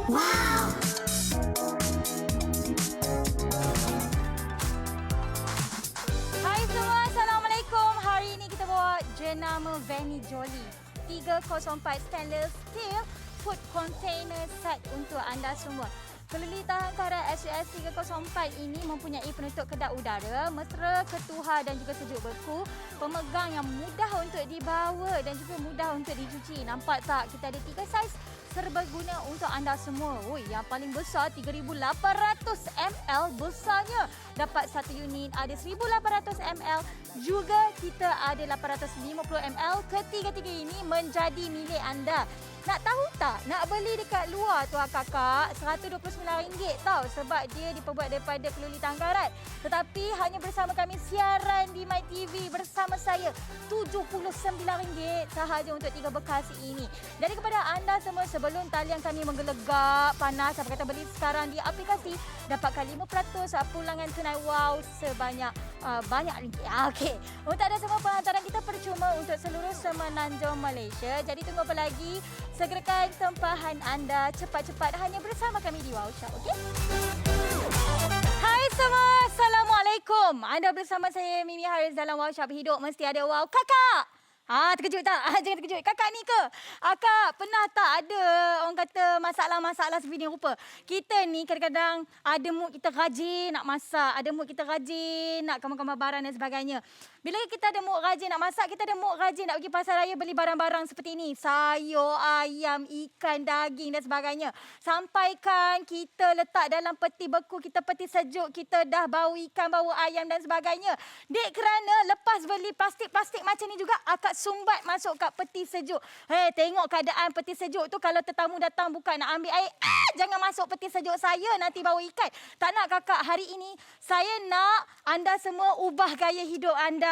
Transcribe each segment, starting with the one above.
Wow! Hai semua, Assalamualaikum. Hari ini kita bawa jenama Veni Jolly 304 stainless steel food container set untuk anda semua. Keluli tahan karat SUS 304 ini mempunyai penutup kedap udara, mesra, ketuhar dan juga sejuk beku. Pemegang yang mudah untuk dibawa dan juga mudah untuk dicuci. Nampak tak? Kita ada 3 saiz serbaguna untuk anda semua. Oi, yang paling besar 3,800 ml besarnya. Dapat satu unit, ada 1,800 ml. Juga kita ada 850 ml. Ketiga-tiga ini menjadi milik anda. Nak tahu tak? Nak beli dekat luar tu kakak, RM129 tau. Sebab dia diperbuat daripada keluli tahan karat. Tetapi hanya bersama kami siaran di MyTV bersama saya, RM79 sahaja untuk 3 bekas ini. Jadi kepada anda semua, sebelum talian kami menggelegak panas, apa kata beli sekarang di aplikasi, dapatkan 5% pulangan tunai wow sebanyak banyak ringgit. Okey. Untuk anda semua, penghantaran kita percuma untuk seluruh semenanjung Malaysia. Jadi tunggu apa lagi? Segerakan tempahan anda cepat-cepat hanya bersama kami di Wow Shop. Okey? Hai semua, Assalamualaikum. Anda bersama saya Mimi Haris dalam Wow Shop. Hidup mesti ada wow. Kakak! Terkejut tak? Jangan terkejut. Kakak ni ke? Akak pernah tak ada orang kata masalah-masalah seperti ni rupa? Kita ni kadang-kadang ada mood kita rajin nak masak, ada mood kita rajin nak gambar-gambar barang dan sebagainya. Bila kita ada mood rajin nak masak, kita ada mood rajin nak pergi pasar raya beli barang-barang seperti ini. Sayur, ayam, ikan, daging dan sebagainya. Sampaikan kita letak dalam peti beku, kita peti sejuk, kita dah bau ikan, bau ayam dan sebagainya. Dek kerana lepas beli plastik-plastik macam ni juga, akak sumbat masuk kat peti sejuk. Tengok keadaan peti sejuk tu, kalau tetamu datang bukan nak ambil air, jangan masuk peti sejuk saya, nanti bau ikan. Tak nak kakak, hari ini saya nak anda semua ubah gaya hidup anda.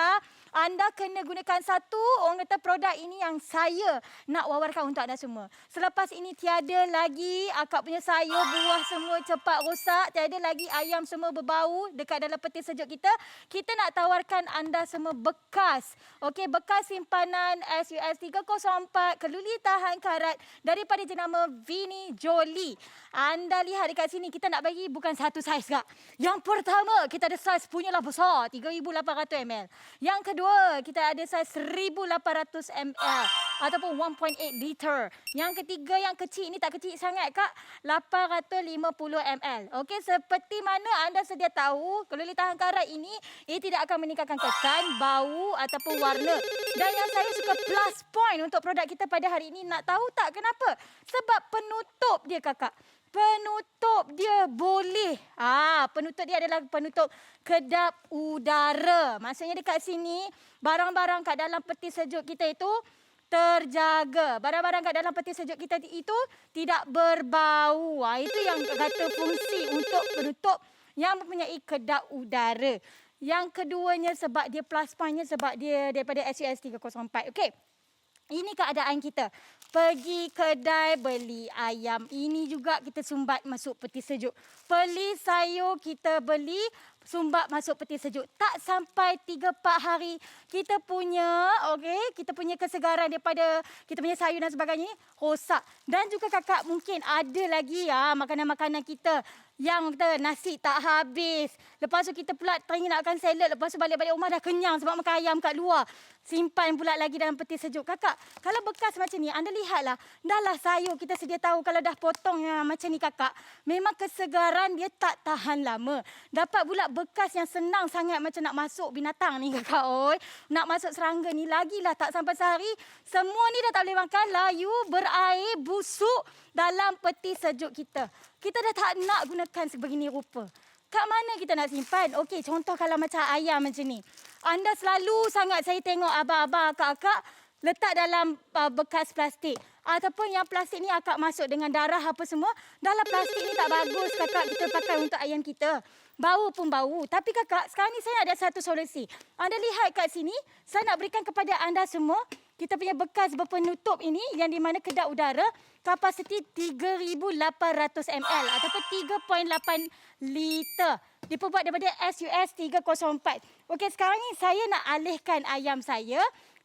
Anda kena gunakan satu orang kata produk ini yang saya nak wawarkan untuk anda semua. Selepas ini tiada lagi akak punya sayur, buah semua cepat rosak. Tiada lagi ayam semua berbau dekat dalam peti sejuk kita. Kita nak tawarkan anda semua bekas. Okey, bekas simpanan SUS 304 keluli tahan karat daripada jenama Veni Jolly. Anda lihat dekat sini, kita nak bagi bukan satu saiz kak. Yang pertama, kita ada saiz punyalah besar, 3,800 ml. Yang kedua, kita ada saiz 1,800 ml ataupun 1.8 liter. Yang ketiga, yang kecil ini tak kecil sangat kak, 850 ml. Okey, seperti mana anda sedia tahu, keluli tahan karat ini, ia tidak akan meningkatkan kesan, bau ataupun warna. Dan yang saya suka plus point untuk produk kita pada hari ini, nak tahu tak kenapa? Sebab penutup dia kakak. Penutup dia boleh. Penutup dia adalah penutup kedap udara. Maksudnya dekat sini, barang-barang kat dalam peti sejuk kita itu terjaga. Barang-barang kat dalam peti sejuk kita itu tidak berbau. Itu yang kata fungsi untuk penutup yang mempunyai kedap udara. Yang keduanya sebab dia plus pointnya sebab dia daripada SUS 304. Okey. Ini keadaan kita. Pergi kedai beli ayam. Ini juga kita sumbat masuk peti sejuk. Beli sayur kita beli sumbat masuk peti sejuk. Tak sampai 3-4 hari kita punya kita punya kesegaran daripada kita punya sayur dan sebagainya rosak. Dan juga kakak mungkin ada lagi makanan-makanan kita yang kita nasi tak habis. Lepas tu kita pula teringin nak makan salad. Lepas tu balik-balik rumah dah kenyang sebab makan ayam kat luar. Simpan pula lagi dalam peti sejuk. Kakak, kalau bekas macam ni, anda lihatlah. Dah lah sayur kita sedia tahu kalau dah potong macam ni kakak. Memang kesegaran dia tak tahan lama. Dapat pula bekas yang senang sangat macam nak masuk binatang ni kakak. Nak masuk serangga ni lagilah tak sampai sehari. Semua ni dah tak boleh makan. Layu, berair, busuk dalam peti sejuk kita. Kita dah tak nak gunakan sebegini rupa. Kat mana kita nak simpan? Okey, contoh kalau macam ayam macam ni. Anda selalu sangat saya tengok abang-abang, akak-akak letak dalam bekas plastik. Ataupun yang plastik ni akak masuk dengan darah apa semua. Dalam plastik ni tak bagus kakak kita pakai untuk ayam kita. Bau pun bau. Tapi kakak, sekarang ni saya ada satu solusi. Anda lihat kat sini, saya nak berikan kepada anda semua. Kita punya bekas berpenutup ini yang di mana kedap udara kapasiti 3,800 ml ataupun 3.8 liter. Diperbuat daripada SUS 304. Okey, sekarang ni saya nak alihkan ayam saya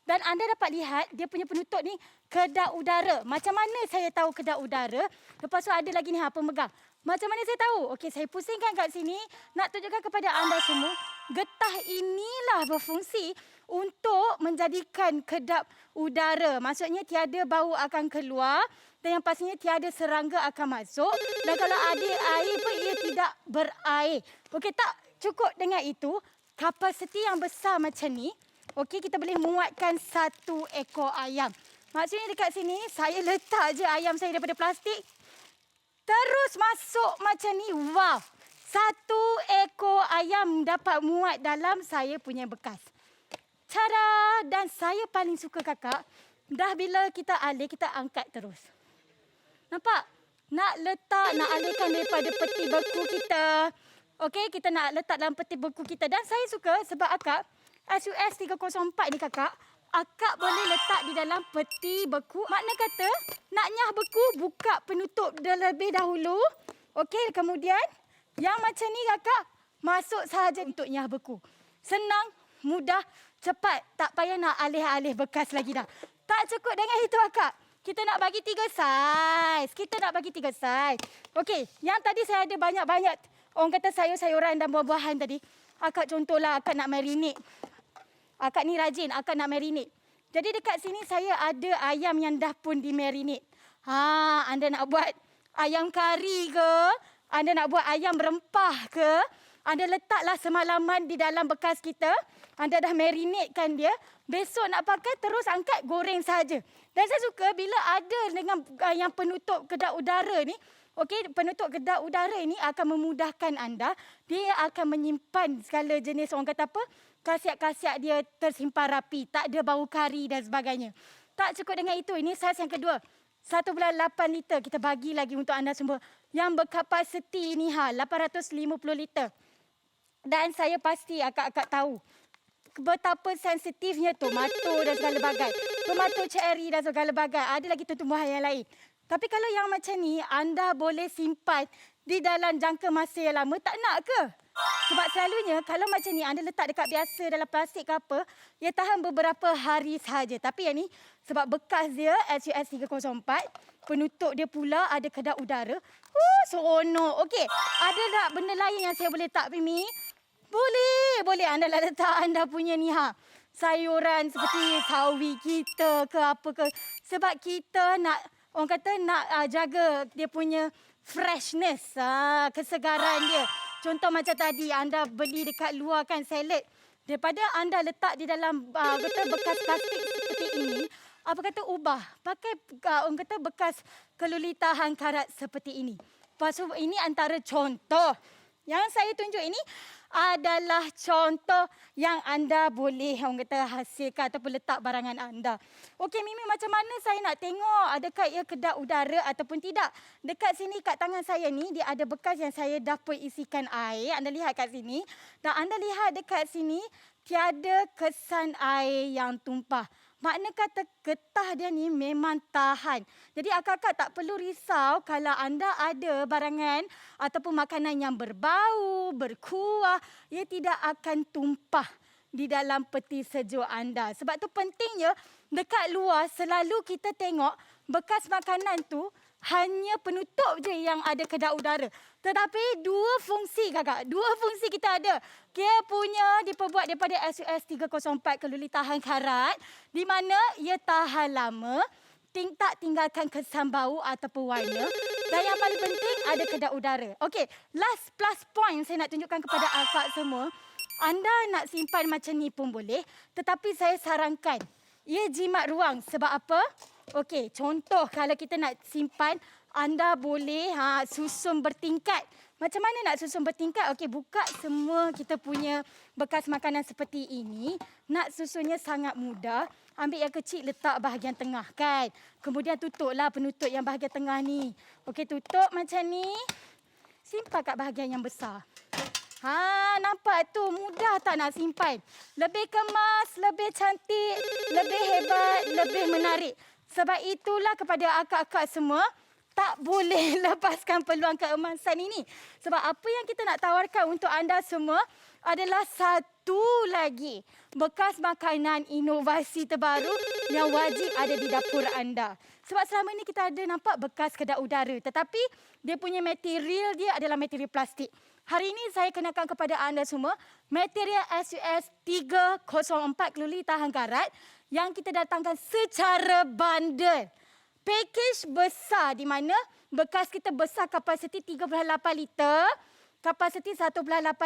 Dan anda dapat lihat dia punya penutup ni kedap udara. Macam mana saya tahu kedap udara? Lepas tu ada lagi ni pemegang. Macam mana saya tahu? Okey, saya pusingkan kat sini nak tunjukkan kepada anda semua. Getah inilah berfungsi untuk menjadikan kedap udara. Maksudnya tiada bau akan keluar dan yang pastinya tiada serangga akan masuk. Dan kalau ada air pun ia tidak berair. Okey, tak cukup dengan itu. Kapasiti yang besar macam ni. Okey, kita boleh muatkan 1 ekor ayam. Maksudnya dekat sini, saya letak je ayam saya daripada plastik. Terus masuk macam ni. Wow. 1 ekor ayam dapat muat dalam saya punya bekas. Cara. Dan saya paling suka kakak. Dah bila kita alih, kita angkat terus. Nampak? Nak letak, nak alihkan daripada peti beku kita. Okey, kita nak letak dalam peti beku kita. Dan saya suka sebab akak, SUS 304 ni kakak, akak boleh letak di dalam peti beku. Makna kata, nak nyah beku, buka penutup terlebih dahulu. Okey, kemudian yang macam ni kakak, masuk sahaja untuk nyah beku. Senang, mudah, cepat. Tak payah nak alih-alih bekas lagi dah. Tak cukup dengan itu kakak. Kita nak bagi 3 saiz. Okey, yang tadi saya ada banyak-banyak, orang kata sayur-sayuran dan buah-buahan tadi. Akak contohlah, akak nak marinate. Akak ni rajin, akak nak marinate. Jadi dekat sini saya ada ayam yang dah pun di-marinate. Anda nak buat ayam kari ke? Anda nak buat ayam rempah ke? Anda letaklah semalaman di dalam bekas kita. Anda dah marinatekan dia. Besok nak pakai, terus angkat, goreng saja. Dan saya suka bila ada dengan yang penutup kedap udara ni. Okey, penutup kedap udara ini akan memudahkan anda. Dia akan menyimpan segala jenis, orang kata apa, khasiat-khasiat dia tersimpan rapi. Tak ada bau kari dan sebagainya. Tak cukup dengan itu. Ini saiz yang kedua. 1.8 liter. Kita bagi lagi untuk anda semua. Yang berkapasiti ni 850 liter. Dan saya pasti akak-akak tahu betapa sensitifnya tomato dan segala bagai. Tomato cherry dan segala bagai. Ada lagi tumbuhan yang lain. Tapi kalau yang macam ni, anda boleh simpan di dalam jangka masa yang lama. Tak nak ke? Sebab selalunya kalau macam ni, anda letak dekat biasa dalam plastik ke apa, ia tahan beberapa hari sahaja. Tapi yang ni, sebab bekas dia SUS 304, penutup dia pula ada kedap udara. Seronok. Okey, ada tak benda lain yang saya boleh letak, Mimi? Boleh. Anda lah letak anda punya ni sayuran seperti sawi kita ke apa ke. Sebab kita nak, orang kata nak jaga dia punya freshness, kesegaran dia. Contoh macam tadi anda beli dekat luar kan salad. Daripada anda letak di dalam bekas plastik seperti ini, apa kata ubah. Pakai orang kata bekas keluli tahan karat seperti ini. Lepas tu ini antara contoh. Yang saya tunjuk ini adalah contoh yang anda boleh orang kata hasilkan ataupun letak barangan anda. Okey Mimi, macam mana saya nak tengok adakah ia kedap udara ataupun tidak? Dekat sini kat tangan saya ni dia ada bekas yang saya dah pun isikan air. Anda lihat kat sini. Dan anda lihat dekat sini tiada kesan air yang tumpah. Makna kata getah dia ni memang tahan. Jadi akak-akak tak perlu risau kalau anda ada barangan ataupun makanan yang berbau, berkuah, ia tidak akan tumpah di dalam peti sejuk anda. Sebab tu pentingnya dekat luar selalu kita tengok bekas makanan tu hanya penutup je yang ada kedap udara. Tetapi dua fungsi kakak. Dua fungsi kita ada. Dia punya diperbuat daripada SUS 304 keluli tahan karat. Di mana ia tahan lama. Tak tinggalkan kesan bau ataupun warna. Dan yang paling penting ada kedap udara. Okey, last plus point saya nak tunjukkan kepada akak semua. Anda nak simpan macam ni pun boleh. Tetapi saya sarankan ia jimat ruang. Sebab apa? Okey, contoh kalau kita nak simpan, anda boleh susun bertingkat. Macam mana nak susun bertingkat? Okey, buka semua kita punya bekas makanan seperti ini. Nak susunnya sangat mudah. Ambil yang kecil, letak bahagian tengah kan. Kemudian tutuplah penutup yang bahagian tengah ni. Okey, tutup macam ni. Simpan kat bahagian yang besar. Nampak tu mudah tak nak simpan? Lebih kemas, lebih cantik, lebih hebat, lebih menarik. Sebab itulah kepada akak-akak semua, tak boleh lepaskan peluang keemasan ini. Sebab apa yang kita nak tawarkan untuk anda semua adalah satu lagi bekas makanan inovasi terbaru yang wajib ada di dapur anda. Sebab selama ini kita ada nampak bekas kedai udara, tetapi dia punya material dia adalah material plastik. Hari ini saya kenakan kepada anda semua material SUS 304 keluli tahan karat yang kita datangkan secara bundle. Pakej besar di mana bekas kita besar kapasiti 3.8 liter, kapasiti 1.8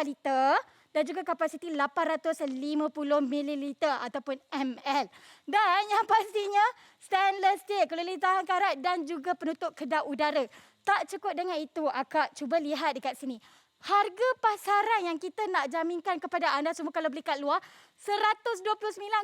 liter dan juga kapasiti 850 mililiter ataupun ml. Dan yang pastinya stainless steel, keluli tahan karat dan juga penutup kedap udara. Tak cukup dengan itu, akak cuba lihat dekat sini. Harga pasaran yang kita nak jaminkan kepada anda semua kalau beli kat luar, 129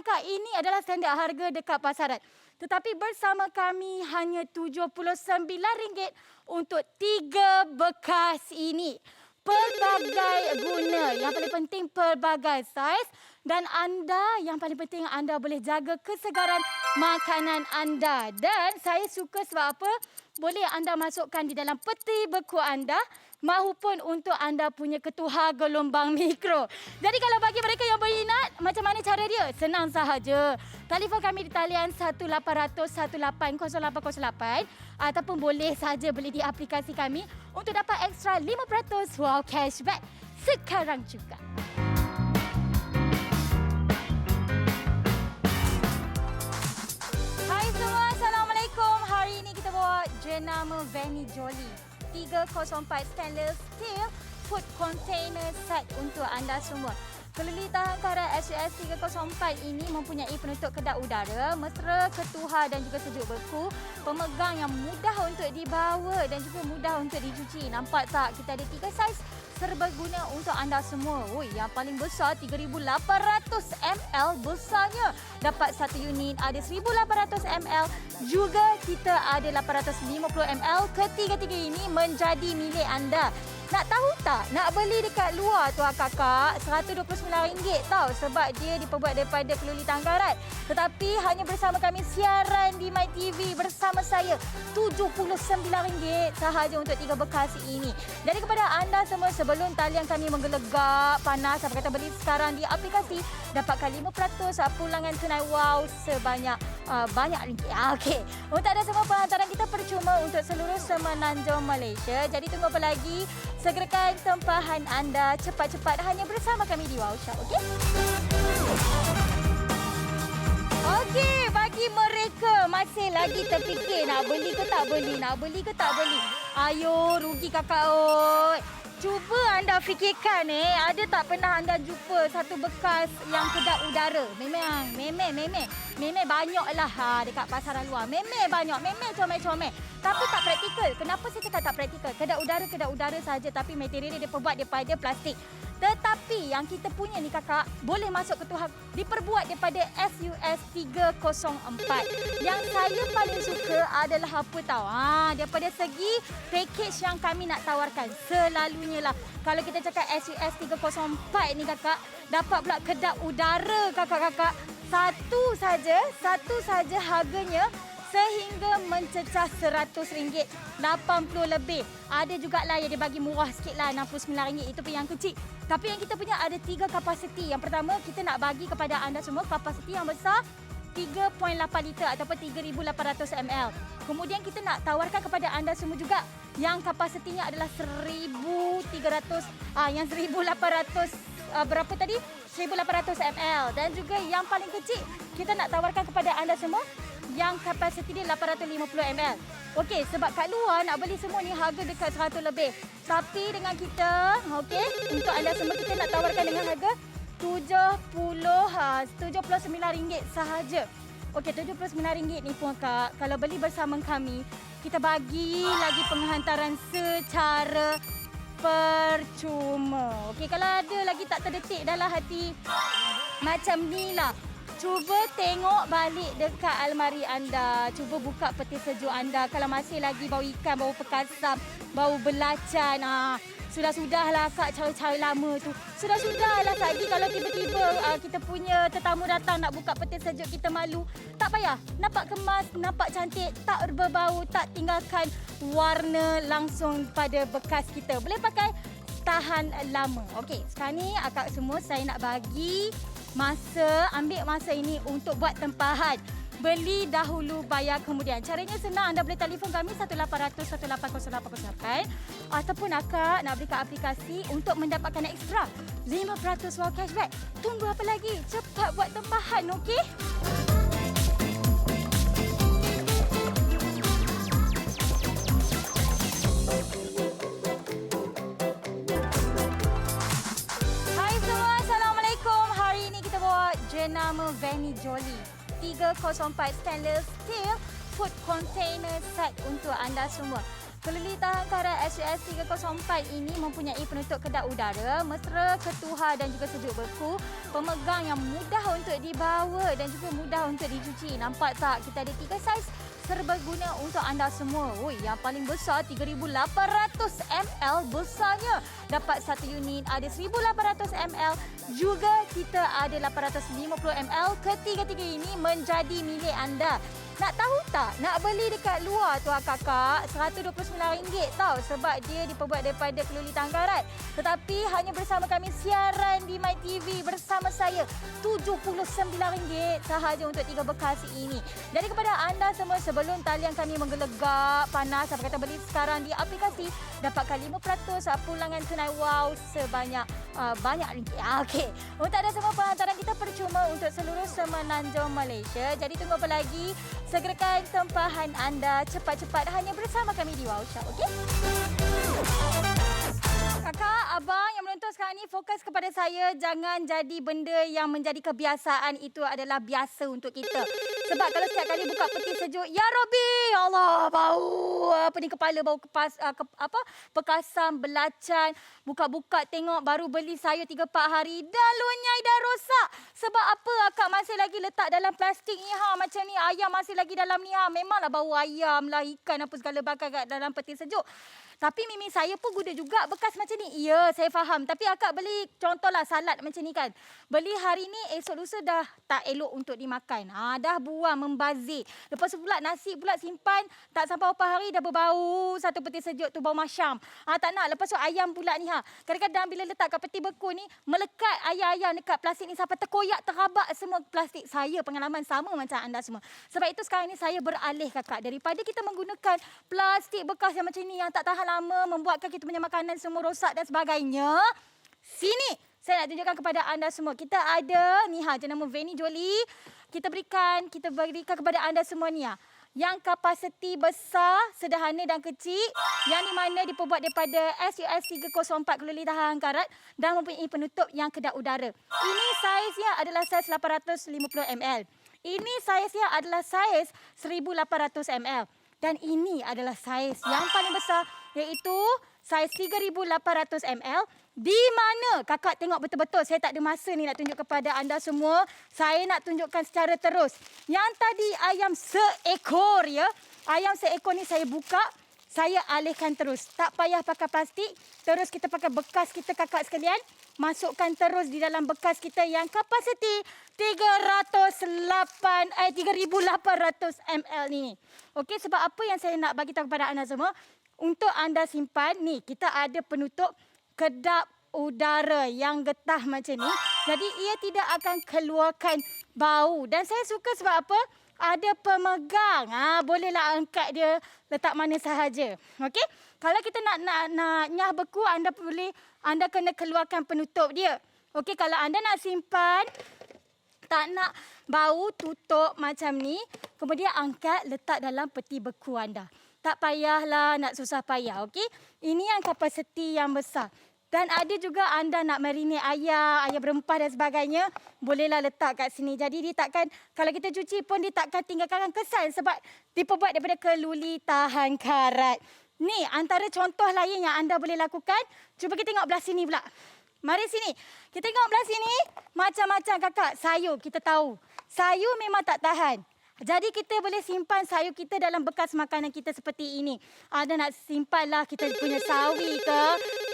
kak. Ini adalah standard harga dekat pasaran. Tetapi bersama kami hanya RM79 untuk 3 bekas ini. Pelbagai guna, yang paling penting pelbagai saiz dan anda yang paling penting anda boleh jaga kesegaran makanan anda. Dan saya suka sebab apa? Boleh anda masukkan di dalam peti beku anda maupun untuk anda punya ketuhar gelombang mikro. Jadi kalau bagi mereka yang berminat, macam mana cara dia? Senang sahaja. Telefon kami di talian 1800 1808 ataupun boleh saja beli di aplikasi kami untuk dapat ekstra 5% wow cashback sekarang juga. Hai semua, Assalamualaikum. Hari ini kita bawa jenama Vanny Jolly 304 stainless steel food container set untuk anda semua. Keluli tahan karat SUS 304 ini mempunyai penutup kedap udara, mesra, ketuhar dan juga sejuk beku, pemegang yang mudah untuk dibawa dan juga mudah untuk dicuci. Nampak tak? Kita ada 3 saiz serbaguna untuk anda semua. Oi, yang paling besar 3,800 ml besarnya. Dapat satu unit, ada 1,800 ml. Juga kita ada 850 ml. Ketiga-tiga ini menjadi milik anda. Nak tahu tak? Nak beli dekat luar tu kakak RM129 tau sebab dia diperbuat daripada keluli tahan karat. Tetapi hanya bersama kami siaran di My TV bersama saya RM79 sahaja untuk 3 bekas ini. Jadi kepada anda semua sebelum talian kami menggelegak panas, apa kata beli sekarang di aplikasi dapatkan 5% pulangan tunai wow sebanyak banyak ringgit. Okey. Untuk anda semua penghantaran kita percuma untuk seluruh semenanjung Malaysia. Jadi tunggu apa lagi? Segerakan tempahan anda cepat-cepat hanya bersama kami di Wow Shop, okey? Okey, bagi mereka masih lagi terfikir nak beli ke tak beli, nak beli ke tak beli. Ayo, rugi kakak oi. Cuba anda fikirkan ada tak pernah anda jumpa satu bekas yang kedap udara? Memang banyaklah dekat pasaran luar. Memang banyak, memang comel-comel. Tapi tak praktikal. Kenapa saya cakap tak praktikal? Kedap udara saja tapi material dia diperbuat daripada plastik. Tetapi yang kita punya ni kakak boleh masuk ke Tuhan diperbuat daripada SUS 304. Yang saya paling suka adalah apa tahu? Daripada segi package yang kami nak tawarkan selalunya lah. Kalau kita cakap SUS 304 ni kakak dapat pula kedap udara kakak-kakak. Satu saja harganya sehingga mencecah RM100, 80 lebih. Ada jugalah yang dia bagi murah sikit lah, RM69. Itu pun yang kecil. Tapi yang kita punya ada 3 kapasiti. Yang pertama, kita nak bagi kepada anda semua kapasiti yang besar 3.8 liter ataupun 3,800 ml. Kemudian kita nak tawarkan kepada anda semua juga yang kapasitinya adalah 1,300, yang 1,800, berapa tadi? 1,800 ml. Dan juga yang paling kecil, kita nak tawarkan kepada anda semua yang kapasiti dia 850 ml. Okey, sebab kat luar nak beli semua ni harga dekat 100 lebih. Tapi dengan kita, okey, untuk anda semua kita nak tawarkan dengan harga RM79 sahaja. Okey, RM79 ni pun kak, kalau beli bersama kami, kita bagi lagi penghantaran secara percuma. Okey, kalau ada lagi tak terdetik dalam hati macam ni lah. Cuba tengok balik dekat almari anda. Cuba buka peti sejuk anda. Kalau masih lagi bau ikan, bau pekasam, bau belacan. Sudah-sudahlah Kak cara-cara lama tu. Sudah-sudahlah Kak Gi kalau tiba-tiba kita punya tetamu datang nak buka peti sejuk kita malu. Tak payah. Nampak kemas, nampak cantik, tak berbau, tak tinggalkan warna langsung pada bekas kita. Boleh pakai tahan lama. Okey, sekarang ni akak semua saya nak bagi ambil masa ini untuk buat tempahan. Beli dahulu, bayar kemudian. Caranya senang. Anda boleh telefon kami 1800 180 808 ataupun akak nak beli kat aplikasi untuk mendapatkan ekstra 5% wow cashback. Tunggu apa lagi? Cepat buat tempahan, okey? Jenama Veni Jolly 304 stainless steel food container set untuk anda semua. Keluli tahan karat SUS 304 ini mempunyai penutup kedap udara, mesra, ketuhar dan juga sejuk beku. Pemegang yang mudah untuk dibawa dan juga mudah untuk dicuci. Nampak tak? Kita ada 3 saiz serbaguna untuk anda semua. Yang paling besar 3,800 ml besarnya. Dapat satu unit, ada 1,800 ml. Juga kita ada 850 ml. Ketiga-tiga ini menjadi milik anda. Nak tahu tak? Nak beli dekat luar tu kakak RM129 tau. Sebab dia diperbuat daripada keluli tahan karat. Tetapi hanya bersama kami siaran di MyTV bersama saya RM79 sahaja untuk 3 bekas ini. Jadi kepada anda semua sebelum talian kami menggelegak panas, apa kata beli sekarang di aplikasi, dapatkan 5% pulangan tunai wow sebanyak banyak ringgit. Okey. Untuk anda semua penghantaran kita percuma untuk seluruh semenanjung Malaysia. Jadi tunggu apa lagi? Segerakan tempahan anda cepat-cepat hanya bersama kami di Wow Shop, okey? Kakak, abang yang menonton sekarang ni fokus kepada saya. Jangan jadi benda yang menjadi kebiasaan. Itu adalah biasa untuk kita. Sebab kalau setiap kali buka peti sejuk, ya Rabbi, Allah, bau kepala, bau pekasam, belacan. Buka-buka tengok baru beli saya 3-4 hari. Dah lunyai, dah rosak. Sebab apa akak masih lagi letak dalam plastik ni macam ni. Ayam masih lagi dalam ni Memanglah bau ayam lah, ikan apa segala bakar kat dalam peti sejuk. Tapi mimi saya pun guna juga bekas macam ni. Ya, saya faham. Tapi akak beli contohlah salad macam ni kan. Beli hari ni, esok lusa dah tak elok untuk dimakan. Dah buang, membazir. Lepas tu pula nasi pula simpan. Tak sampai berapa hari dah berbau. Satu peti sejuk tu bau masyam. Tak nak. Lepas tu ayam pula ni. Kadang-kadang bila letak kat peti beku ni, melekat ayam-ayam dekat plastik ni sampai terkoyak, terabak semua plastik. Saya pengalaman sama macam anda semua. Sebab itu sekarang ni saya beralih kakak. Daripada kita menggunakan plastik bekas yang macam ni yang tak tahan lama, membuatkan kita punya makanan semua rosak dan sebagainya. Sini, saya nak tunjukkan kepada anda semua. Kita ada ni jenama Veni Jolly. Kita berikan kepada anda semua ni yang kapasiti besar, sederhana dan kecil, yang di mana diperbuat daripada SUS 304 keluli tahan karat dan mempunyai penutup yang kedap udara. Ini saiznya adalah saiz 850 ml. Ini saiznya adalah saiz 1,800 ml. Dan ini adalah saiz yang paling besar, iaitu saiz 3,800 ml. Di mana kakak tengok betul-betul, saya tak ada masa ni nak tunjuk kepada anda semua. Saya nak tunjukkan secara terus. Yang tadi ayam seekor ya. Ayam seekor ni saya buka, saya alihkan terus. Tak payah pakai plastik. Terus kita pakai bekas kita kakak sekalian. Masukkan terus di dalam bekas kita yang kapasiti 3,800 ml ni. Okey, sebab apa yang saya nak bagi tahu kepada anda semua? Untuk anda simpan, ni kita ada penutup kedap udara yang getah macam ni. Jadi ia tidak akan keluarkan bau. Dan saya suka sebab apa? Ada pemegang. Bolehlah angkat dia letak mana sahaja. Okey? Kalau kita nak nyah beku, anda kena keluarkan penutup dia. Okey, kalau anda nak simpan, tak nak bau, tutup macam ni. Kemudian angkat, letak dalam peti beku anda. Tak payahlah nak susah payah, okey? Ini yang kapasiti yang besar. Dan ada juga anda nak marinate ayam berempah dan sebagainya, bolehlah letak kat sini. Jadi dia takkan, kalau kita cuci pun dia takkan tinggalkan kesan sebab diperbuat daripada keluli tahan karat. Ni antara contoh lain yang anda boleh lakukan. Cuba kita tengok belah sini pula. Mari sini. Kita tengok belah sini. Macam-macam kakak. Sayur kita tahu. Sayur memang tak tahan. Jadi kita boleh simpan sayur kita dalam bekas makanan kita seperti ini. Anda nak simpanlah kita punya sawi ke,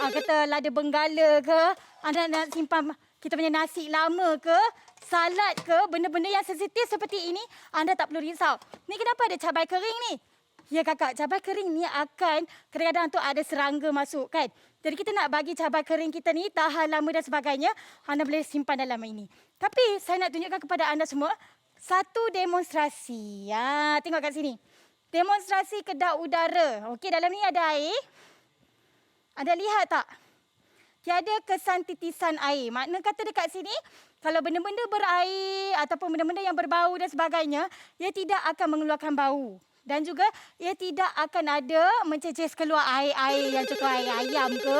kata lada benggala ke, anda nak simpan kita punya nasi lama ke, salad ke, benda-benda yang sensitif seperti ini, anda tak perlu risau. Ni kenapa ada cabai kering ni? Ya kakak, cabai kering ni akan kadang-kadang tu ada serangga masuk kan. Jadi kita nak bagi cabai kering kita ni tahan lama dan sebagainya, anda boleh simpan dalam ini. Tapi saya nak tunjukkan kepada anda semua satu demonstrasi. Tengok kat sini. Demonstrasi kedap udara. Okey, dalam ni ada air. Anda lihat tak? Tiada kesan titisan air. Makna kata dekat sini, kalau benda-benda berair ataupun benda-benda yang berbau dan sebagainya, ia tidak akan mengeluarkan bau. Dan juga ia tidak akan ada menceces keluar air-air yang contoh air ayam ke,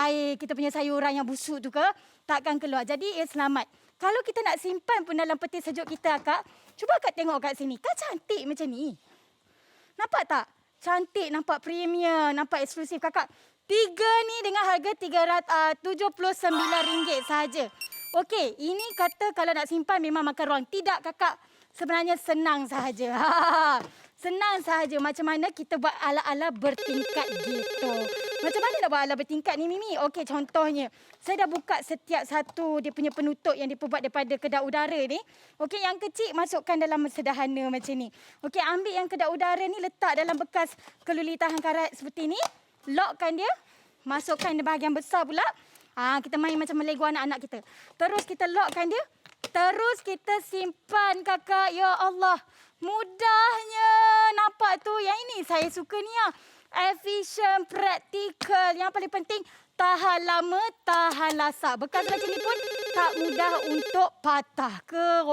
air kita punya sayuran yang busuk tu ke, takkan keluar. Jadi ia selamat. Kalau kita nak simpan pun dalam peti sejuk kita, Kak, cuba Kak tengok kat sini. Kan cantik macam ni. Nampak tak? Cantik, nampak premium, nampak eksklusif, Kakak. 3 ni dengan harga RM79 sahaja. Okey, ini kata kalau nak simpan memang makan ruang. Tidak, Kakak. Sebenarnya senang sahaja. Senang sahaja macam mana kita buat ala-ala bertingkat gitu. Macam mana nak buat ala bertingkat ni, Mimi? Okey, contohnya. Saya dah buka setiap satu dia punya penutup yang dibuat daripada kedap udara ni. Okey, yang kecil masukkan dalam sederhana macam ni. Okey, ambil yang kedap udara ni letak dalam bekas keluli tahan karat seperti ni. Lockkan dia. Masukkan di bahagian besar pula. Kita main macam melego anak-anak kita. Terus kita lockkan dia. Terus kita simpan, Kakak. Ya Allah. Mudahnya. Nampak tu? Yang ini saya suka ni. Efficient, praktikal. Yang paling penting, tahan lama, tahan lasak. Bekas macam ni pun tak mudah untuk patah ke,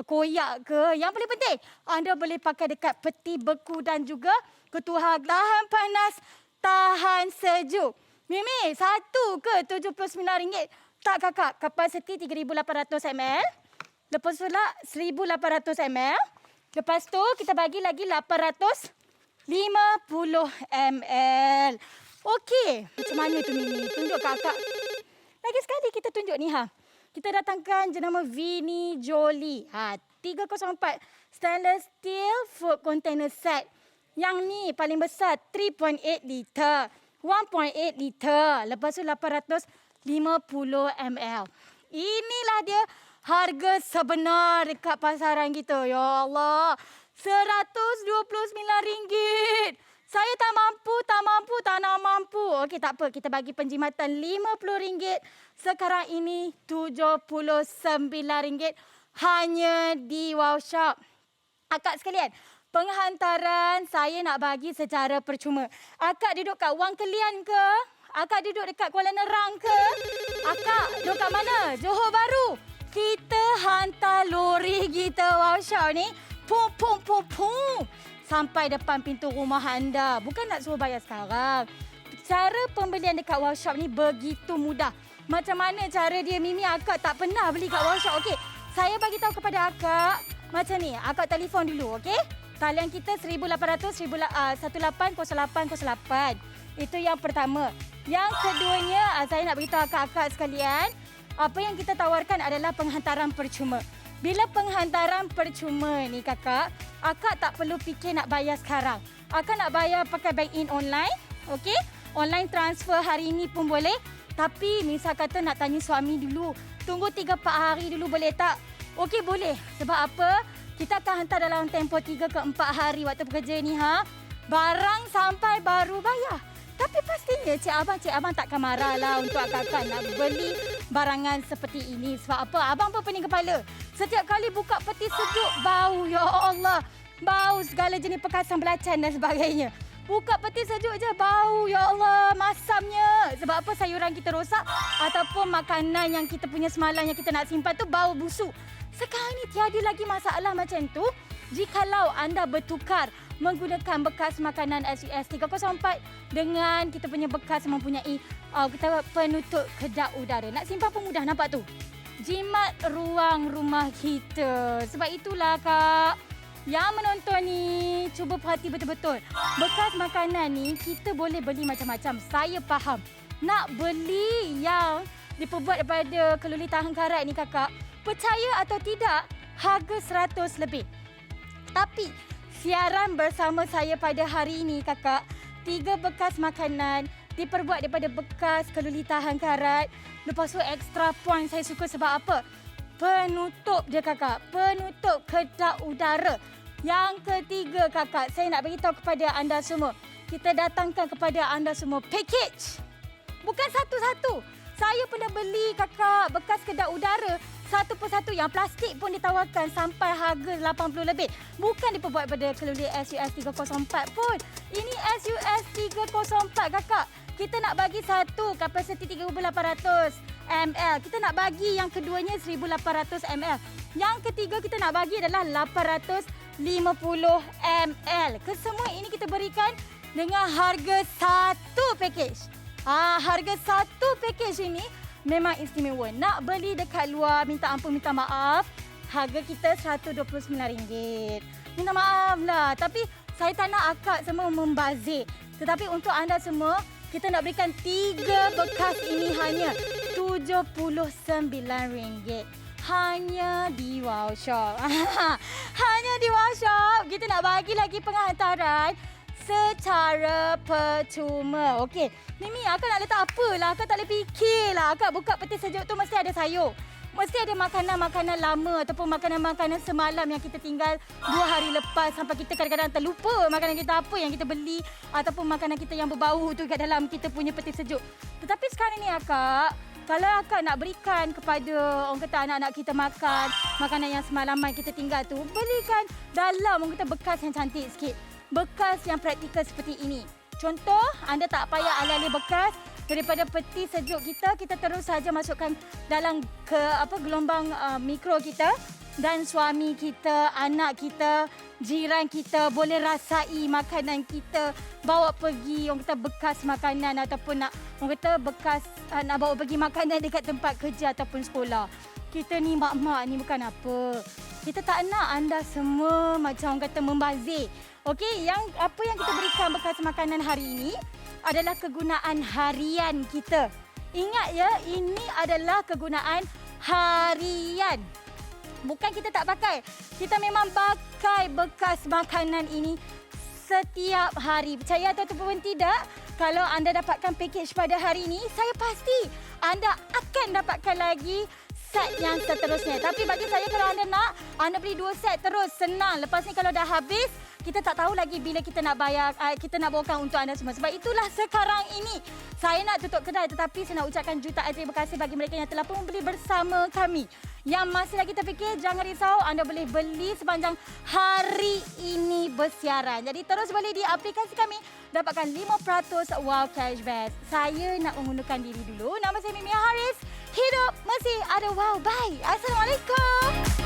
koyak ke. Yang paling penting, anda boleh pakai dekat peti beku dan juga ketuhar tahan panas, tahan sejuk. Mimi, satu ke RM79? Tak, Kakak. Kapasiti 3,800 ml. Lepas pula 1,800 ml. Lepas tu kita bagi lagi 850 ml. Okey. Macam mana tu, Mimi? Tunjuk Kakak. Lagi sekali kita tunjuk ni. Kita datangkan jenama Vini Jolie. 304 stainless steel food container set. Yang ni paling besar 3.8 liter. 1.8 liter. Lepas tu 850 ml. Inilah dia harga sebenar dekat pasaran kita. Ya Allah. RM129. Saya tak nak mampu. Okey, tak apa. Kita bagi penjimatan RM50. Sekarang ini RM79. Hanya di Wow Shop. Akak sekalian, penghantaran saya nak bagi secara percuma. Akak duduk kat Wang Kelian ke? Akak duduk dekat Kuala Nerang ke? Akak duduk kat mana? Johor Bahru. Kita hantar lori kita Wow Shop ni. Pum, pum, pum, pum. Sampai depan pintu rumah anda. Bukan nak suruh bayar sekarang. Cara pembelian dekat Wow Shop ni begitu mudah. Macam mana cara dia, Mimi? Akak tak pernah beli kat Wow Shop. Okey, saya bagi tahu kepada akak. Macam ni, akak telefon dulu, okey? Talian kita 1800 180808. Itu yang pertama. Yang keduanya, saya nak beritahu akak-akak sekalian, apa yang kita tawarkan adalah penghantaran percuma. Bila penghantaran percuma ni, Kakak, akak tak perlu fikir nak bayar sekarang. Akak nak bayar pakai bank in online, okey? Online transfer hari ini pun boleh. Tapi misal kata nak tanya suami dulu, tunggu 3-4 hari dulu boleh tak? Okey, boleh. Sebab apa? Kita akan hantar dalam tempoh 3 ke 4 hari waktu bekerja ni. Barang sampai baru bayar. Tapi pastinya cik abang takkan marah lah untuk akak-akak nak beli barangan seperti ini. Sebab apa? Abang pun pening kepala. Setiap kali buka peti sejuk, bau. Ya Allah. Bau segala jenis pekasan belacan dan sebagainya. Buka peti sejuk je, bau. Ya Allah, masamnya. Sebab apa? Sayuran kita rosak ataupun makanan yang kita punya semalam yang kita nak simpan tu bau busuk. Sekarang ni tiada lagi masalah macam tu jikalau anda bertukar menggunakan bekas makanan SUS 304 dengan kita punya bekas mempunyai kita penutup kedap udara. Nak simpan pun mudah, nampak tu. Jimat ruang rumah kita. Sebab itulah, Kak, yang menonton ni cuba perhati betul-betul. Bekas makanan ni kita boleh beli macam-macam. Saya faham. Nak beli yang diperbuat daripada keluli tahan karat ni, Kakak, percaya atau tidak, harga 100 lebih. Tapi siaran bersama saya pada hari ini kakak, 3 bekas makanan diperbuat daripada bekas keluli tahan karat. Lepas tu extra point saya suka sebab apa? Penutup dia kakak, penutup kedap udara. Yang ketiga kakak, saya nak beritahu kepada anda semua. Kita datangkan kepada anda semua package. Bukan satu-satu. Saya pernah beli kakak bekas kedap udara. Satu persatu yang plastik pun ditawarkan sampai harga 80 lebih. Bukan diperbuat pada keluli SUS 304 pun. Ini SUS 304 kakak. Kita nak bagi satu kapasiti 3,800 ml. Kita nak bagi yang keduanya 1,800 ml. Yang ketiga kita nak bagi adalah 850 ml. Kesemua ini kita berikan dengan harga satu package. Harga satu package ini memang istimewa. Nak beli dekat luar, minta ampun, minta maaf. Harga kita RM129. Minta maaf lah. Tapi saya tak nak akak semua membazir. Tetapi untuk anda semua, kita nak berikan 3 bekas ini hanya RM79. Hanya di Wow Shop. Hanya di Wow Shop. Kita nak bagi lagi penghantaran secara percuma. Okey, Mimi, akak nak letak apa lah? Akak tak boleh fikir lah. Akak buka peti sejuk tu mesti ada sayur. Mesti ada makanan-makanan lama ataupun makanan-makanan semalam yang kita tinggal 2 hari lepas sampai kita kadang-kadang terlupa makanan kita apa yang kita beli ataupun makanan kita yang berbau tu kat dalam kita punya peti sejuk. Tetapi sekarang ni akak, kalau akak nak berikan kepada orang kata anak-anak kita makan makanan yang semalaman kita tinggal tu, belikan dalam orang kata bekas yang cantik sikit. Bekas yang praktikal seperti ini. Contoh, anda tak payah alih-alih bekas daripada peti sejuk kita, kita terus saja masukkan dalam gelombang mikro kita dan suami kita, anak kita, jiran kita boleh rasai makanan kita, bawa pergi orang kata bekas makanan ataupun nak orang kata bekas nak bawa pergi makanan dekat tempat kerja ataupun sekolah. Kita ni mak-mak ni bukan apa. Kita tak nak anda semua macam orang kata membazir. Okey, apa yang kita berikan bekas makanan hari ini adalah kegunaan harian kita. Ingat ya, ini adalah kegunaan harian. Bukan kita tak pakai. Kita memang pakai bekas makanan ini setiap hari. Percaya ataupun tidak, kalau anda dapatkan package pada hari ini, saya pasti anda akan dapatkan lagi set yang seterusnya. Tapi bagi saya, kalau anda nak, anda beli 2 set terus, senang. Lepas ni kalau dah habis, kita tak tahu lagi bila kita nak bayar, kita nak bawakan untuk anda semua. Sebab itulah sekarang ini saya nak tutup kedai, tetapi saya nak ucapkan jutaan terima kasih bagi mereka yang telah pun membeli bersama kami. Yang masih lagi terfikir, jangan risau, anda boleh beli sepanjang hari ini bersiaran. Jadi terus beli di aplikasi kami, dapatkan 5% wow cashback. Saya nak mengundurkan diri dulu. Nama saya Mimi Haris. Hidup masih ada wow. Bye. Assalamualaikum.